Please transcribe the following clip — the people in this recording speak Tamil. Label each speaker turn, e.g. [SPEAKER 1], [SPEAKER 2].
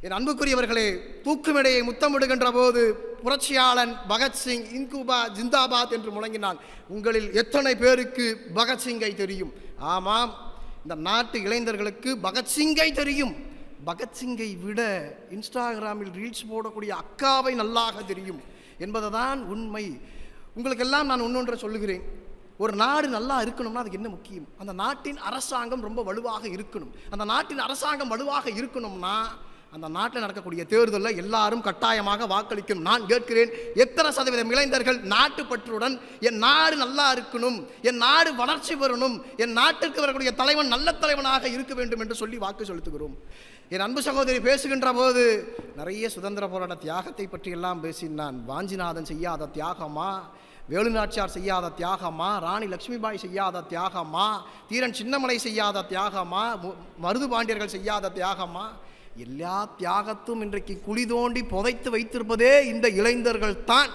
[SPEAKER 1] என் அன்புக்குரியவர்களே, தூக்குமேடையை முத்தமிடுகின்ற போது புரட்சியாளன் பகத்சிங் இன்குபா ஜிந்தாபாத் என்று முழங்கினான். உங்களில் எத்தனை பேருக்கு பகத்சிங்கை தெரியும்? ஆமாம், இந்த நாட்டு இளைஞர்களுக்கு பகத்சிங்கை தெரியும். பகத்சிங்கை விட இன்ஸ்டாகிராமில் ரீல்ஸ் போடக்கூடிய அக்காவை நல்லாக தெரியும் என்பதுதான் உண்மை. உங்களுக்கெல்லாம் நான் ஒன்றொன்றை சொல்லுகிறேன். ஒரு நாடு நல்லா இருக்கணும்னா அதுக்கு என்ன முக்கியம்? அந்த நாட்டின் அரசாங்கம் ரொம்ப வலுவாக இருக்கணும். அந்த நாட்டின் அரசாங்கம் வலுவாக இருக்கணும்னா அந்த நாட்டில் நடக்கக்கூடிய தேர்தலில் எல்லாரும் கட்டாயமாக வாக்களிக்கணும். நான் கேட்கிறேன், எத்தனை சதவீதம் இளைஞர்கள் நாட்டுப்பற்றுடன் என் நாடு நல்லா இருக்கணும், என் நாடு வளர்ச்சி பெறணும், என் நாட்டிற்கு வரக்கூடிய தலைவன் நல்ல தலைவனாக இருக்க வேண்டும் என்று சொல்லி வாக்கு செலுத்துகிறோம்? என் அன்பு சகோதரி பேசுகின்ற போது நிறைய சுதந்திர போராட்ட தியாகத்தை பற்றியெல்லாம் பேசினான். வாஞ்சிநாதன் செய்யாத தியாகமா, வேலுநாச்சியார் செய்யாத தியாகமா, ராணி லட்சுமிபாய் செய்யாத தியாகமா, தீரன் சின்னமலை செய்யாத தியாகமா, மருது பாண்டியர்கள் செய்யாத தியாகமா? எல்லா தியாகத்தும் இன்றைக்கு குழி தோண்டி புதைத்து வைத்திருப்பதே இந்த இளைஞர்கள் தான்.